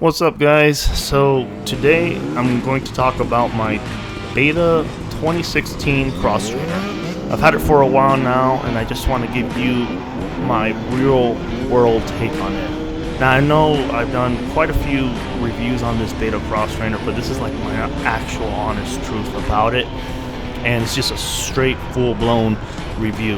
What's up, guys? So today I'm going to talk about my Beta 2016 cross trainer. I've had it for a while now and I just want to give you my real world take on it. Now I know I've done quite a few reviews on this Beta cross trainer, but this is like my actual honest truth about it, and it's just a straight full-blown review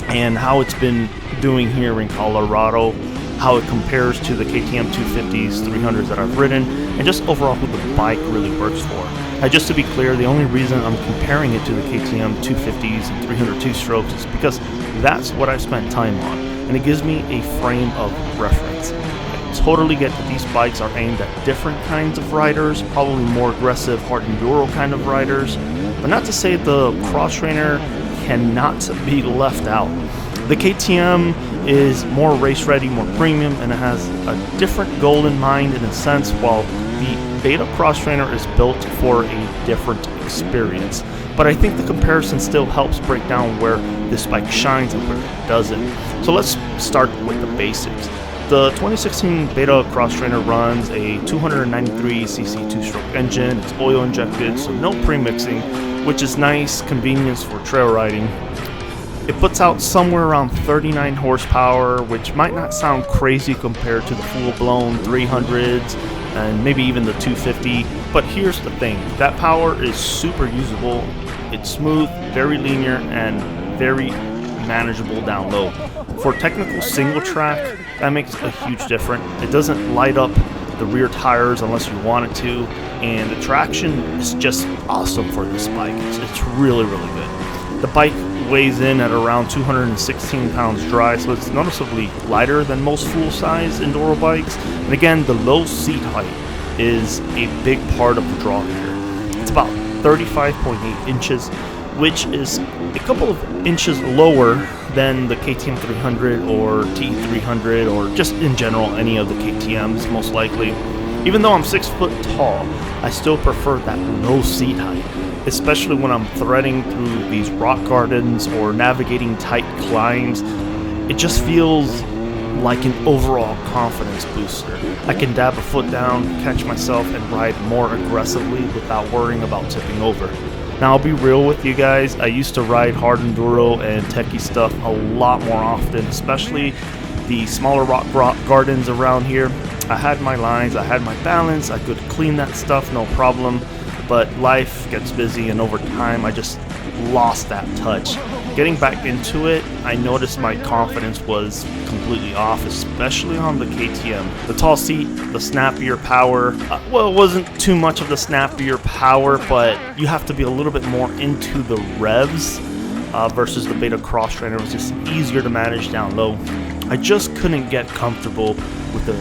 and how it's been doing here in Colorado, how it compares to the KTM 250s, 300s that I've ridden, and just overall who the bike really works for. Now, just to be clear, the only reason I'm comparing it to the KTM 250s and 300 two-strokes is because that's what I've spent time on, and it gives me a frame of reference. I totally get that these bikes are aimed at different kinds of riders, probably more aggressive, hard enduro kind of riders, but not to say the cross trainer cannot be left out. The KTM is more race ready, more premium, and it has a different goal in mind in a sense, while the Beta cross trainer is built for a different experience. But I think the comparison still helps break down where this bike shines and where it doesn't. So let's start with the basics. The 2016 Beta cross trainer runs a 293cc two-stroke engine. It's oil injected, so no pre-mixing, which is nice convenience for trail riding. It puts out somewhere around 39 horsepower, which might not sound crazy compared to the full-blown 300s and maybe even the 250, but here's the thing, that power is super usable. It's smooth, very linear, and very manageable down low. For technical single track, that makes a huge difference. It doesn't light up the rear tires unless you want it to, and the traction is just awesome for this bike. It's really good. The bike weighs in at around 216 pounds dry, so it's noticeably lighter than most full-size enduro bikes. And again, the low seat height is a big part of the draw here. It's about 35.8 inches, which is a couple of inches lower than the KTM 300 or T300, or just in general any of the KTMs most likely. Even though I'm 6 foot tall, I still prefer that low seat height, especially when I'm threading through these rock gardens or navigating tight climbs. It just feels like an overall confidence booster. I can dab a foot down, catch myself, and ride more aggressively without worrying about tipping over. Now, I'll be real with you guys, I used to ride hard enduro and techie stuff a lot more often, especially the smaller rock gardens around here. I had my lines, I had my balance, I could clean that stuff no problem, but life gets busy and over time I just lost that touch. Getting back into it, I noticed my confidence was completely off, especially on the KTM. The tall seat, the snappier power, well, it wasn't too much of the snappier power, but you have to be a little bit more into the revs versus the Beta cross trainer. It was just easier to manage down low. I just couldn't get comfortable with the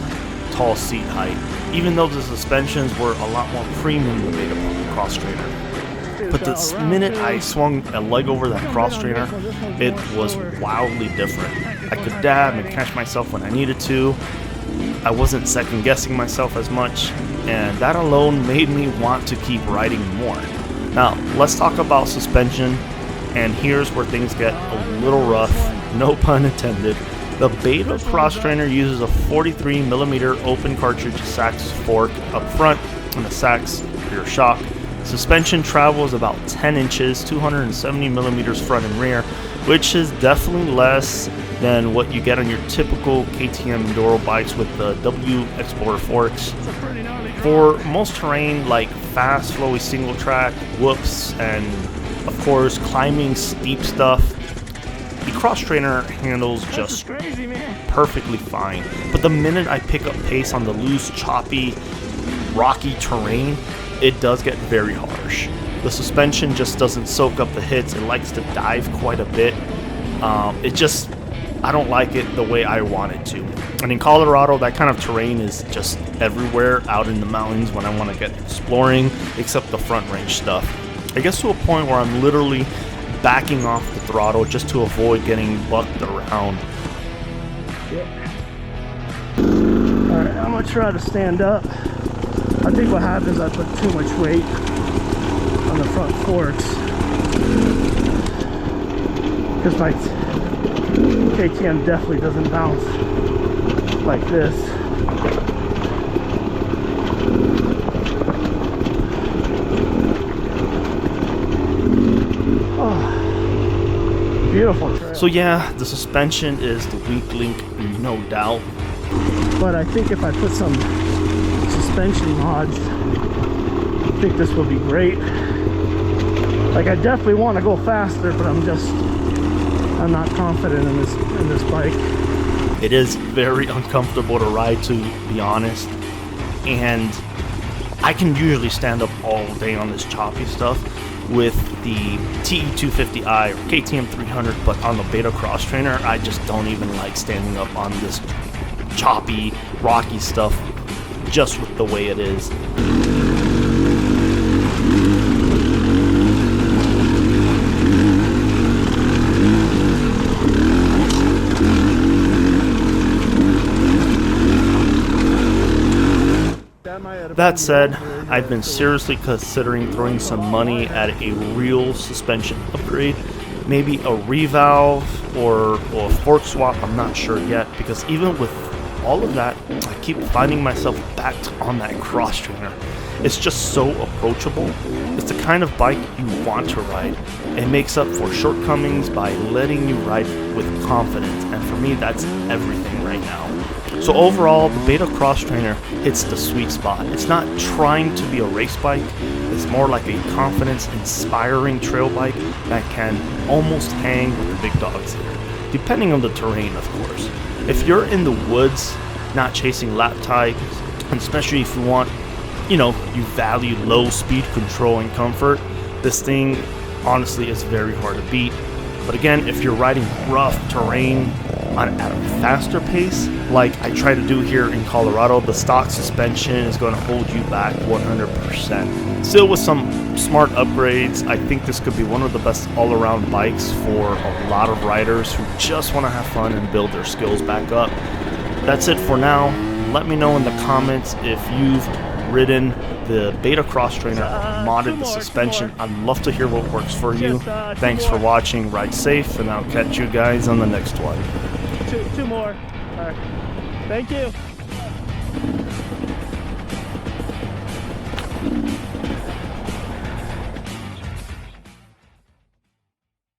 tall seat height, even though the suspensions were a lot more premium than the Beta cross trainer. But the minute I swung a leg over that cross trainer, it was wildly different. I could dab and catch myself when I needed to. I wasn't second guessing myself as much, and that alone made me want to keep riding more. Now, let's talk about suspension, and here's where things get a little rough, no pun intended. The Beta cross trainer uses a 43mm open cartridge Sachs fork up front and a Sachs rear shock. Suspension travels about 10 inches, 270mm front and rear, which is definitely less than what you get on your typical KTM enduro bikes with the W Explorer forks. For most terrain like fast, flowy single track, whoops, and of course climbing steep stuff, the cross trainer handles just perfectly fine. But the minute I pick up pace on the loose, choppy, rocky terrain, it does get very harsh. The suspension just doesn't soak up the hits. It likes to dive quite a bit. I don't like it the way I want it to. And in Colorado, that kind of terrain is just everywhere out in the mountains when I want to get exploring, except the front range stuff. It gets to a point where I'm literally backing off the throttle just to avoid getting bucked around. Alright, I'm gonna try to stand up. I think what happens is I put too much weight on the front forks, because my KTM definitely doesn't bounce like this. beautiful trail. So yeah, the suspension is the weak link, no doubt. But I think if I put some suspension mods, I think this will be great. Like, I definitely want to go faster, but I'm not confident in this bike. It is very uncomfortable to ride, to be honest, and I can usually stand up all day on this choppy stuff with the TE250i or KTM 300, but on the Beta Cross Trainer, I just don't even like standing up on this choppy, rocky stuff just with the way it is. That said, I've been seriously considering throwing some money at a real suspension upgrade, maybe a revalve or a fork swap. I'm not sure yet, because even with all of that, I keep finding myself back on that cross trainer. It's just so approachable. It's the kind of bike you want to ride. It makes up for shortcomings by letting you ride with confidence, and for me, that's everything right now. So overall, the Beta Cross Trainer hits the sweet spot. It's not trying to be a race bike. It's more like a confidence-inspiring trail bike that can almost hang with the big dogs here, depending on the terrain, of course. If you're in the woods, not chasing lap times, and especially if you want, you value low speed control and comfort, this thing honestly is very hard to beat. But again, if you're riding rough terrain at a faster pace, like I try to do here in Colorado, the stock suspension is going to hold you back 100%. Still, with some smart upgrades, I think this could be one of the best all-around bikes for a lot of riders who just want to have fun and build their skills back up. That's it for now. Let me know in the comments if you've ridden the Beta Cross Trainer or modded the suspension. I'd love to hear what works for you. Thanks for watching. Ride safe, and I'll catch you guys on the next one. Two more. All right. Thank you.